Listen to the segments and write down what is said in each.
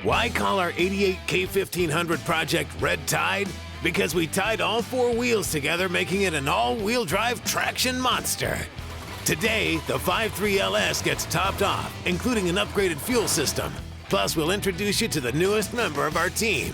Why call our 88 K1500 project Red Tide? Because we tied all four wheels together, making it an all-wheel drive traction monster. Today, the 5.3 LS gets topped off, including an upgraded fuel system. Plus, we'll introduce you to the newest member of our team.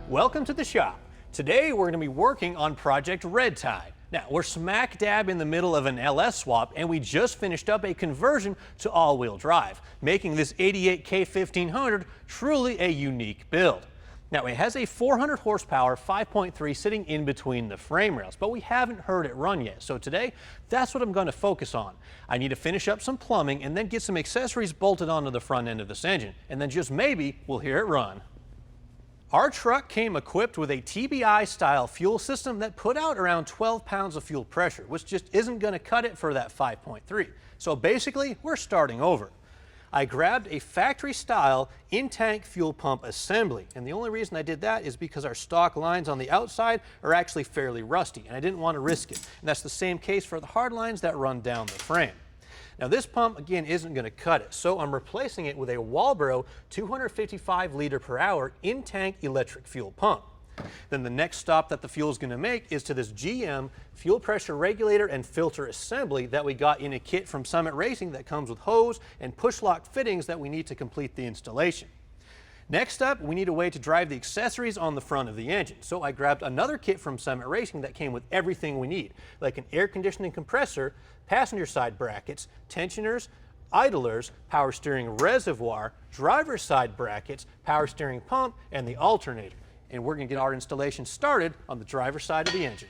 Welcome to the shop. Today we're going to be working on Project Red Tide. Now we're smack dab in the middle of an LS swap, and we just finished up a conversion to all-wheel drive, making this 88 K1500 truly a unique build. Now it has a 400 horsepower 5.3 sitting in between the frame rails, but we haven't heard it run yet. So today, that's what I'm going to focus on. I need to finish up some plumbing and then get some accessories bolted onto the front end of this engine, and then just maybe we'll hear it run. Our truck came equipped with a TBI style fuel system that put out around 12 pounds of fuel pressure, which just isn't going to cut it for that 5.3. So basically, we're starting over. I grabbed a factory style in-tank fuel pump assembly, and the only reason I did that is because our stock lines on the outside are actually fairly rusty, and I didn't want to risk it. And that's the same case for the hard lines that run down the frame. Now this pump, again, isn't going to cut it, so I'm replacing it with a Walbro 255 liter per hour in-tank electric fuel pump. Then the next stop that the fuel is going to make is to this GM fuel pressure regulator and filter assembly that we got in a kit from Summit Racing that comes with hose and push lock fittings that we need to complete the installation. Next up, we need a way to drive the accessories on the front of the engine. So I grabbed another kit from Summit Racing that came with everything we need, like an air conditioning compressor, passenger side brackets, tensioners, idlers, power steering reservoir, driver's side brackets, power steering pump, and the alternator. And we're going to get our installation started on the driver's side of the engine.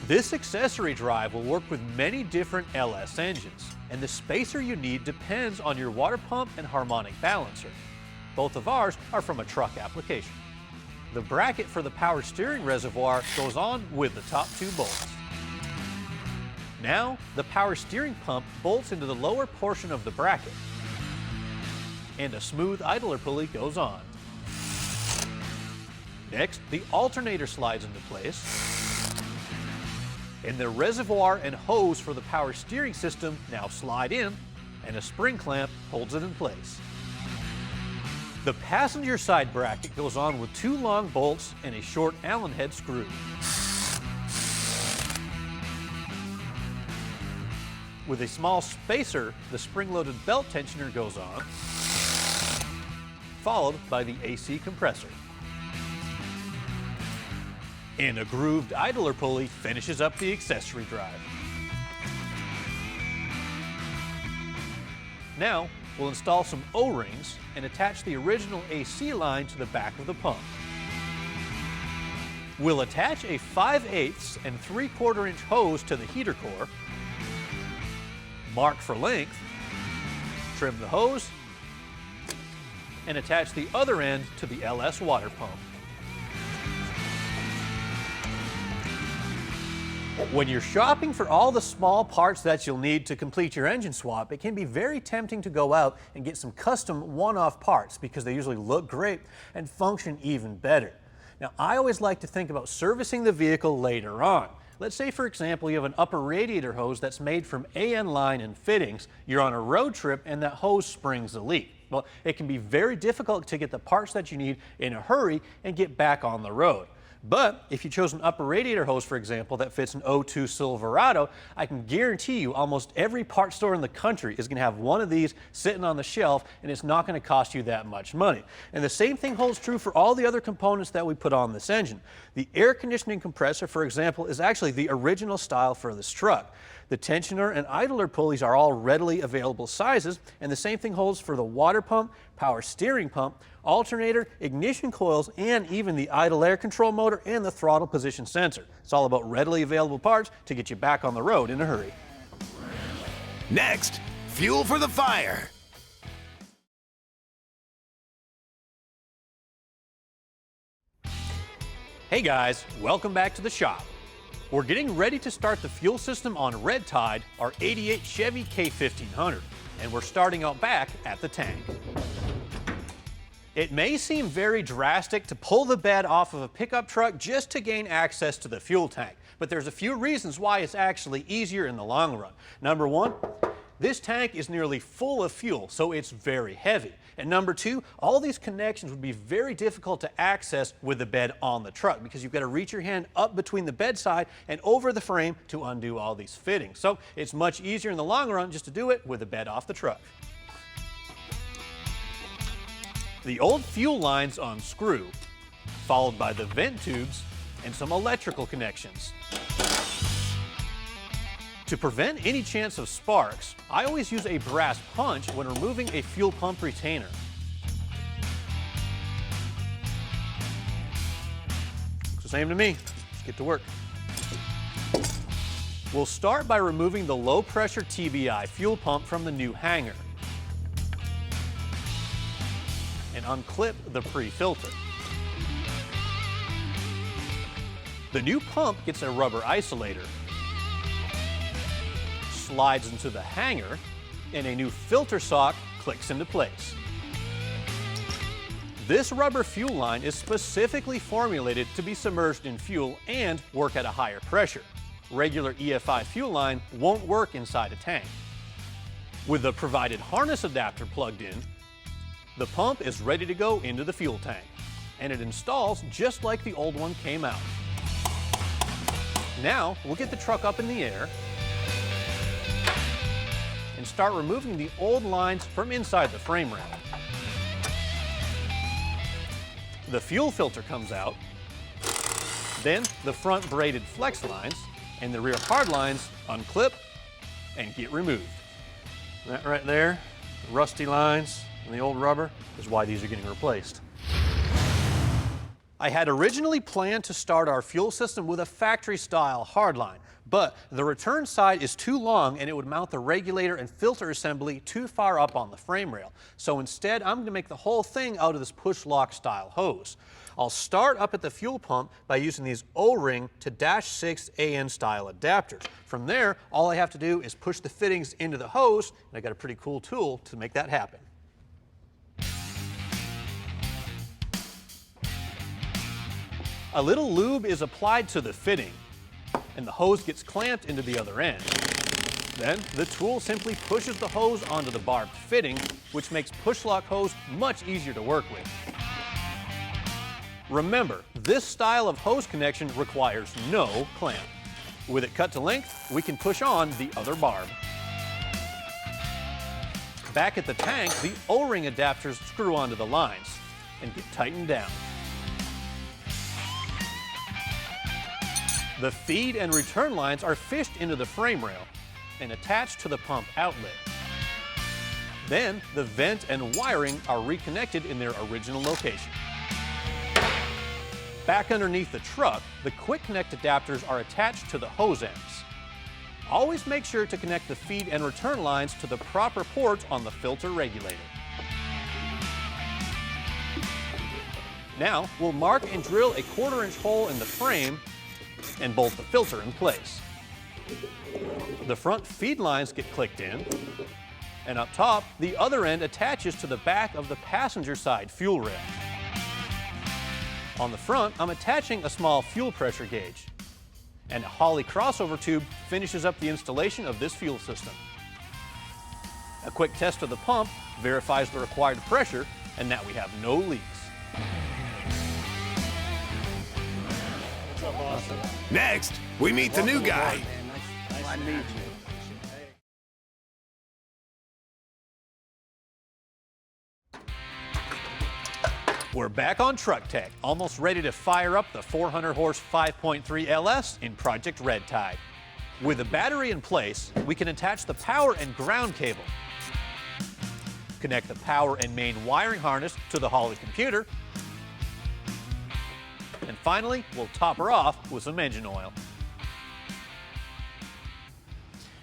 This accessory drive will work with many different LS engines, and the spacer you need depends on your water pump and harmonic balancer. Both of ours are from a truck application. The bracket for the power steering reservoir goes on with the top two bolts. Now, the power steering pump bolts into the lower portion of the bracket, and a smooth idler pulley goes on. Next, the alternator slides into place, and the reservoir and hose for the power steering system now slide in, and a spring clamp holds it in place. The passenger side bracket goes on with two long bolts and a short Allen head screw. With a small spacer, the spring-loaded belt tensioner goes on, followed by the AC compressor. And a grooved idler pulley finishes up the accessory drive. Now, we'll install some O-rings and attach the original AC line to the back of the pump. We'll attach a 5/8 and 3/4 inch hose to the heater core, mark for length, trim the hose, and attach the other end to the LS water pump. When you're shopping for all the small parts that you'll need to complete your engine swap, it can be very tempting to go out and get some custom one-off parts because they usually look great and function even better. Now, I always like to think about servicing the vehicle later on. Let's say, for example, you have an upper radiator hose that's made from AN line and fittings. You're on a road trip and that hose springs a leak. Well, it can be very difficult to get the parts that you need in a hurry and get back on the road. But if you chose an upper radiator hose, for example, that fits an 02 Silverado, I can guarantee you almost every part store in the country is going to have one of these sitting on the shelf, and it's not going to cost you that much money. And the same thing holds true for all the other components that we put on this engine. The air conditioning compressor, for example, is actually the original style for this truck. The tensioner and idler pulleys are all readily available sizes, and the same thing holds for the water pump, power steering pump, alternator, ignition coils, and even the idle air control motor and the throttle position sensor. It's all about readily available parts to get you back on the road in a hurry. Next, fuel for the fire. Hey guys, welcome back to the shop. We're getting ready to start the fuel system on Red Tide, our 88 Chevy K1500, and we're starting out back at the tank. It may seem very drastic to pull the bed off of a pickup truck just to gain access to the fuel tank, but there's a few reasons why it's actually easier in the long run. Number one, this tank is nearly full of fuel, so it's very heavy. And number two, all these connections would be very difficult to access with the bed on the truck because you've got to reach your hand up between the bedside and over the frame to undo all these fittings. So it's much easier in the long run just to do it with the bed off the truck. The old fuel lines unscrew, followed by the vent tubes and some electrical connections. To prevent any chance of sparks, I always use a brass punch when removing a fuel pump retainer. It's the same to me. Let's get to work. We'll start by removing the low pressure TBI fuel pump from the new hanger and unclip the pre-filter. The new pump gets a rubber isolator, slides into the hanger, and a new filter sock clicks into place. This rubber fuel line is specifically formulated to be submerged in fuel and work at a higher pressure. Regular EFI fuel line won't work inside a tank. With the provided harness adapter plugged in, the pump is ready to go into the fuel tank, and it installs just like the old one came out. Now, we'll get the truck up in the air and start removing the old lines from inside the frame rail. The fuel filter comes out, then the front braided flex lines and the rear hard lines unclip and get removed. That right there, the rusty lines and the old rubber, is why these are getting replaced. I had originally planned to start our fuel system with a factory-style hardline, but the return side is too long and it would mount the regulator and filter assembly too far up on the frame rail. So instead, I'm going to make the whole thing out of this push-lock style hose. I'll start up at the fuel pump by using these O-ring to -6 AN style adapters. From there, all I have to do is push the fittings into the hose, and I got a pretty cool tool to make that happen. A little lube is applied to the fitting, and the hose gets clamped into the other end. Then, the tool simply pushes the hose onto the barbed fitting, which makes push-lock hose much easier to work with. Remember, this style of hose connection requires no clamp. With it cut to length, we can push on the other barb. Back at the tank, the O-ring adapters screw onto the lines and get tightened down. The feed and return lines are fished into the frame rail and attached to the pump outlet. Then, the vent and wiring are reconnected in their original location. Back underneath the truck, the quick connect adapters are attached to the hose ends. Always make sure to connect the feed and return lines to the proper ports on the filter regulator. Now, we'll mark and drill a 1/4-inch hole in the frame and bolt the filter in place. The front feed lines get clicked in, and up top, the other end attaches to the back of the passenger side fuel rail. On the front, I'm attaching a small fuel pressure gauge, and a Holley crossover tube finishes up the installation of this fuel system. A quick test of the pump verifies the required pressure, and now we have no leaks. Awesome. Next, we meet the new guy. Nice to meet you. We're back on truck tech, almost ready to fire up the 400 horse 5.3 LS in Project Red Tide. With the battery in place, we can attach the power and ground cable, connect the power and main wiring harness to the Holley computer, and finally, we'll top her off with some engine oil.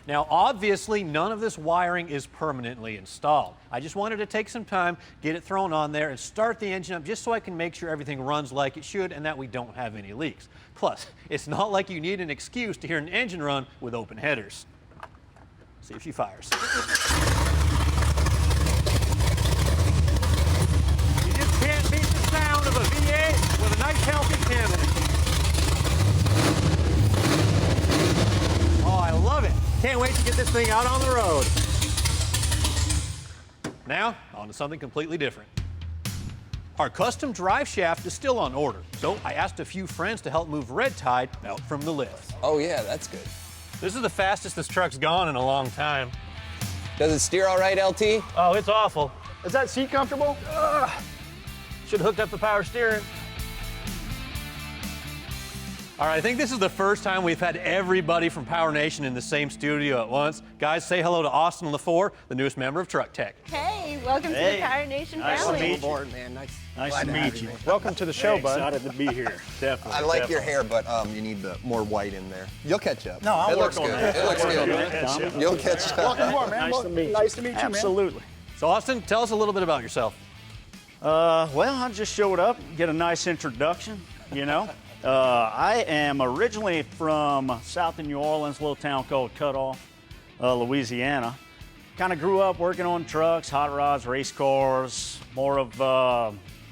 Now, obviously, none of this wiring is permanently installed. I just wanted to take some time, get it thrown on there, and start the engine up just so I can make sure everything runs like it should and that we don't have any leaks. Plus, it's not like you need an excuse to hear an engine run with open headers. See if she fires. She just this thing out on the road. Now, on to something completely different. Our custom drive shaft is still on order, so I asked a few friends to help move Red Tide out from the lift. Oh yeah, that's good. This is the fastest this truck's gone in a long time. Does it steer all right, LT? Oh, it's awful. Is that seat comfortable? Should have hooked up the power steering. All right, I think this is the first time we've had everybody from PowerNation in the same studio at once. Guys, say hello to Austin LaFour, the newest member of Truck Tech. Hey, welcome to the PowerNation family. Aboard, man. Nice to meet you. Welcome to the show, bud. Excited to be here. Definitely. I like your hair, but you need the more white in there. You'll catch up. No, I'll it work looks on good. that. It looks good. That's it. You'll catch up. Welcome aboard, man. Nice to meet you. Nice to meet you, man. Absolutely. So, Austin, tell us a little bit about yourself. Well, I just showed up, get a nice introduction, you know. I am originally from south of New Orleans, a little town called Cutoff, Louisiana. Kind of grew up working on trucks, hot rods, race cars, more of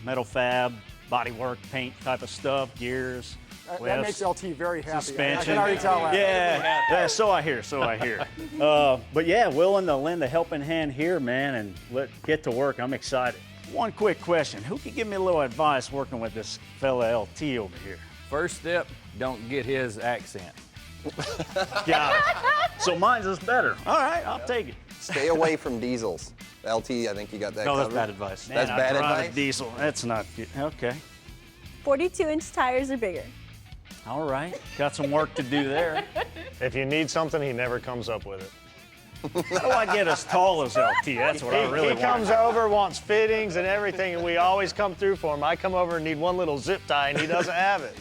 metal fab, body work, paint type of stuff, gears. That makes LT very happy. Suspension. I can already tell that. Yeah, so I hear. But yeah, willing to lend a helping hand here, man, and get to work. I'm excited. One quick question. Who could give me a little advice working with this fella LT over here? First step, don't get his accent. Got it. So mine's is better. All right, I'll take it. Stay away from diesels. LT, I think you got that No, that's covered. bad advice. Man, That's I bad drive a advice? diesel. That's not good. Okay. 42-inch tires are bigger. All right. Got some work to do there. If you need something, he never comes up with it. How do I get as tall as LT? That's what I really He want. comes over, wants fittings and everything, and we always come through for him. I come over and need one little zip tie, and he doesn't have it.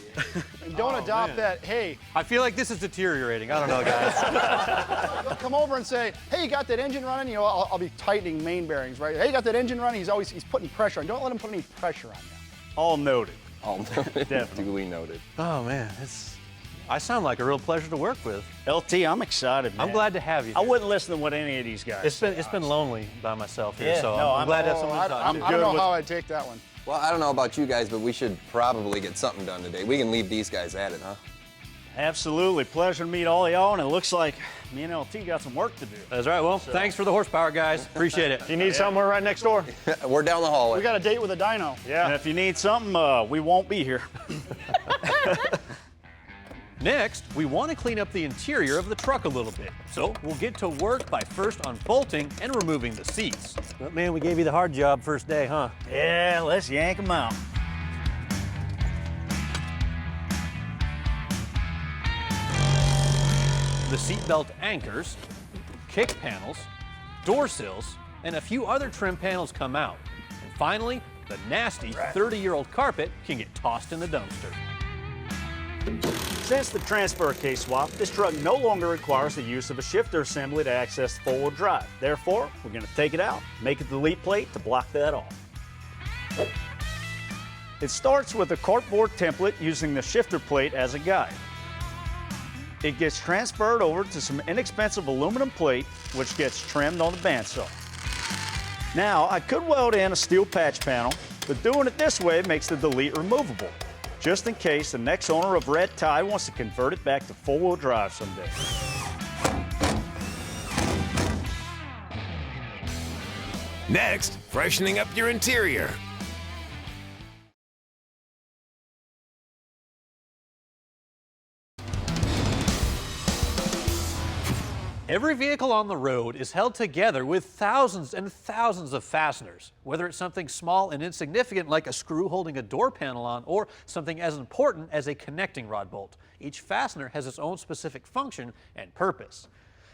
And don't adopt that, hey, I feel like this is deteriorating. I don't know, guys. come over and say, hey, you got that engine running? You know, I'll be tightening main bearings, right? Hey, you got that engine running? He's putting pressure on. Don't let him put any pressure on you. All noted. All noted. Definitely. Duly noted. Oh, man, I sound like a real pleasure to work with. LT, I'm excited, man. I'm glad to have you. I wouldn't listen to what any of these guys It's been lonely by myself here, Yeah, so no, I'm glad to have someone to talk to. I don't know how I'd take that one. Well, I don't know about you guys, but we should probably get something done today. We can leave these guys at it, huh? Absolutely. Pleasure to meet all of y'all, and it looks like me and LT got some work to do. That's right. Well, thanks for the horsepower, guys. Appreciate it. If you need something, we're right next door. We're down the hallway. We got a date with a dyno. Yeah. And if you need something, we won't be here. Next, we want to clean up the interior of the truck a little bit. So we'll get to work by first unbolting and removing the seats. But man, we gave you the hard job first day, huh? Yeah, let's yank them out. The seatbelt anchors, kick panels, door sills, and a few other trim panels come out. And finally, the nasty 30-year-old carpet can get tossed in the dumpster. Since the transfer case swap, this truck no longer requires the use of a shifter assembly to access four-wheel drive. Therefore, we're going to take it out, make a delete plate to block that off. It starts with a cardboard template using the shifter plate as a guide. It gets transferred over to some inexpensive aluminum plate, which gets trimmed on the bandsaw. Now, I could weld in a steel patch panel, but doing it this way makes the delete removable, just in case the next owner of Red Tide wants to convert it back to four-wheel drive someday. Next, freshening up your interior. Every vehicle on the road is held together with thousands and thousands of fasteners, whether it's something small and insignificant like a screw holding a door panel on or something as important as a connecting rod bolt. Each fastener has its own specific function and purpose.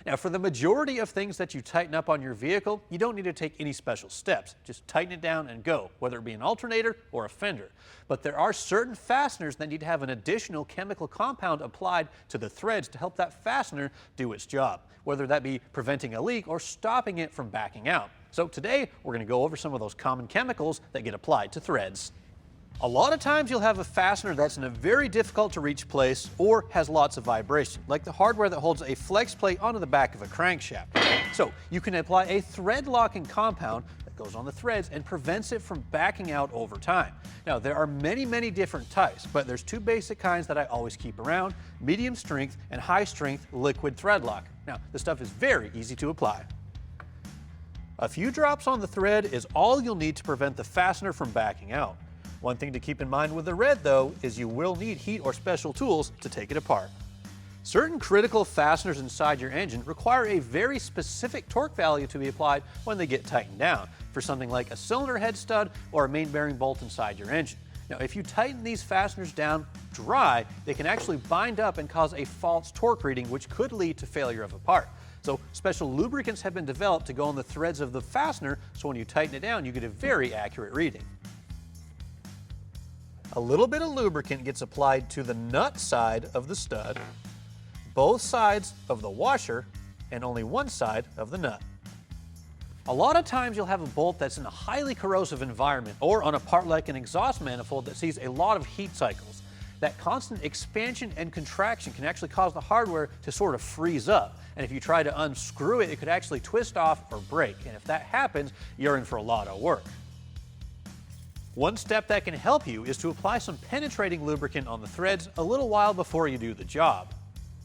Now, for the majority of things that you tighten up on your vehicle, you don't need to take any special steps. Just tighten it down and go, whether it be an alternator or a fender. But there are certain fasteners that need to have an additional chemical compound applied to the threads to help that fastener do its job, whether that be preventing a leak or stopping it from backing out. So today, we're going to go over some of those common chemicals that get applied to threads. A lot of times you'll have a fastener that's in a very difficult to reach place or has lots of vibration, like the hardware that holds a flex plate onto the back of a crankshaft. So you can apply a thread locking compound goes on the threads and prevents it from backing out over time. Now, there are many different types, but there's two basic kinds that I always keep around: medium strength and high strength liquid thread lock. Now, this stuff is very easy to apply. A few drops on the thread is all you'll need to prevent the fastener from backing out. One thing to keep in mind with the red, though, is you will need heat or special tools to take it apart. Certain critical fasteners inside your engine require a very specific torque value to be applied when they get tightened down, for something like a cylinder head stud or a main bearing bolt inside your engine. Now, if you tighten these fasteners down dry, they can actually bind up and cause a false torque reading, which could lead to failure of a part. So special lubricants have been developed to go on the threads of the fastener, so when you tighten it down, you get a very accurate reading. A little bit of lubricant gets applied to the nut side of the stud, both sides of the washer, and only one side of the nut. A lot of times you'll have a bolt that's in a highly corrosive environment or on a part like an exhaust manifold that sees a lot of heat cycles. That constant expansion and contraction can actually cause the hardware to sort of freeze up. And if you try to unscrew it, it could actually twist off or break. And if that happens, you're in for a lot of work. One step that can help you is to apply some penetrating lubricant on the threads a little while before you do the job.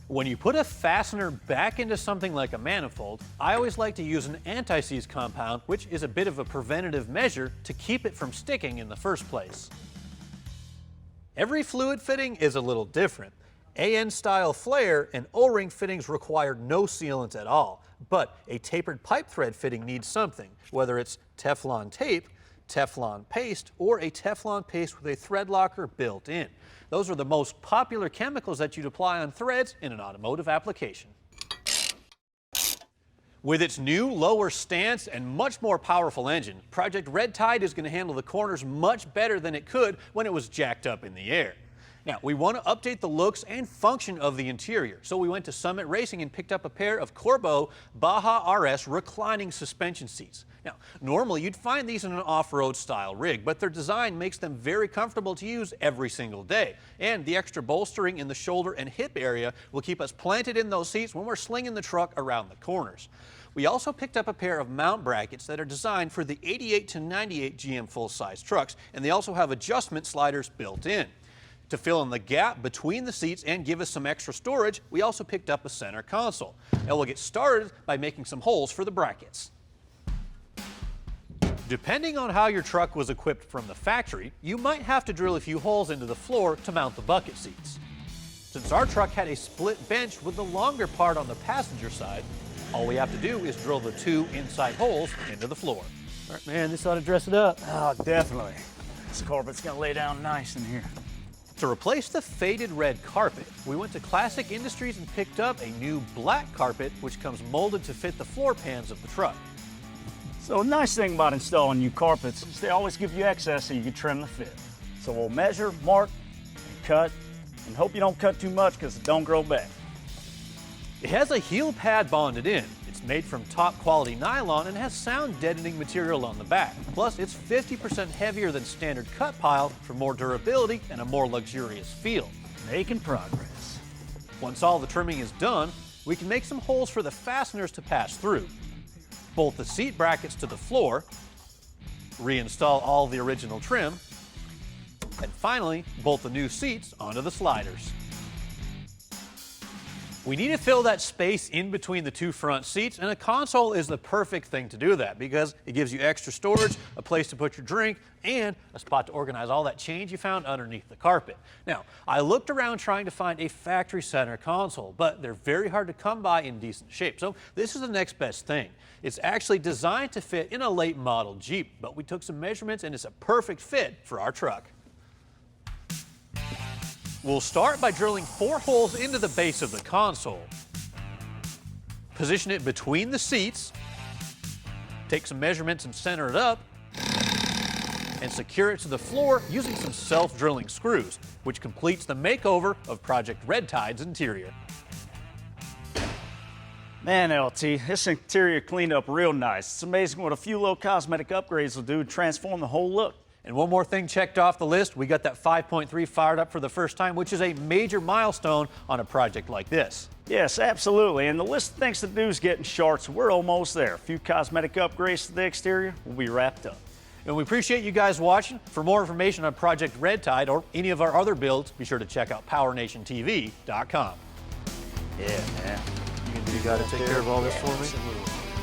When you put a fastener back into something like a manifold, I always like to use an anti-seize compound, which is a bit of a preventative measure to keep it from sticking in the first place. Every fluid fitting is a little different. AN-style flare and O-ring fittings require no sealant at all, but a tapered pipe thread fitting needs something, whether it's Teflon tape, Teflon paste, or a Teflon paste with a thread locker built in. Those are the most popular chemicals that you'd apply on threads in an automotive application. With its new lower stance and much more powerful engine, Project Red Tide is going to handle the corners much better than it could when it was jacked up in the air. Now, we want to update the looks and function of the interior, so we went to Summit Racing and picked up a pair of Corbeau Baja RS reclining suspension seats. Now, normally you'd find these in an off-road style rig, but their design makes them very comfortable to use every single day. And the extra bolstering in the shoulder and hip area will keep us planted in those seats when we're slinging the truck around the corners. We also picked up a pair of mount brackets that are designed for the 88 to 98 GM full-size trucks, and they also have adjustment sliders built in. To fill in the gap between the seats and give us some extra storage, we also picked up a center console. Now we'll get started by making some holes for the brackets. Depending on how your truck was equipped from the factory, you might have to drill a few holes into the floor to mount the bucket seats. Since our truck had a split bench with the longer part on the passenger side, all we have to do is drill the two inside holes into the floor. All right, man, this ought to dress it up. Oh, definitely. This carpet's gonna lay down nice in here. To replace the faded red carpet, we went to Classic Industries and picked up a new black carpet, which comes molded to fit the floor pans of the truck. So a nice thing about installing new carpets is they always give you excess so you can trim the fit. So we'll measure, mark, and cut, and hope you don't cut too much because it don't grow back. It has a heel pad bonded in. It's made from top quality nylon and has sound deadening material on the back. Plus, it's 50% heavier than standard cut pile for more durability and a more luxurious feel. Making progress. Once all the trimming is done, we can make some holes for the fasteners to pass through. Bolt the seat brackets to the floor, reinstall all the original trim, and finally, bolt the new seats onto the sliders. We need to fill that space in between the two front seats, and a console is the perfect thing to do that because it gives you extra storage, a place to put your drink, and a spot to organize all that change you found underneath the carpet. Now, I looked around trying to find a factory center console, but they're very hard to come by in decent shape, so this is the next best thing. It's actually designed to fit in a late model Jeep, but we took some measurements and it's a perfect fit for our truck. We'll start by drilling 4 holes into the base of the console. Position it between the seats, take some measurements and center it up, and secure it to the floor using some self-drilling screws, which completes the makeover of Project Red Tide's interior. Man, LT, this interior cleaned up real nice. It's amazing what a few little cosmetic upgrades will do to transform the whole look. And one more thing checked off the list, we got that 5.3 fired up for the first time, which is a major milestone on a project like this. Yes, absolutely. And the list of things to do is getting short, so we're almost there. A few cosmetic upgrades to the exterior, we'll be wrapped up. And we appreciate you guys watching. For more information on Project Red Tide or any of our other builds, be sure to check out PowerNationTV.com. Yeah, man. You got to take care of all this for me? Absolutely.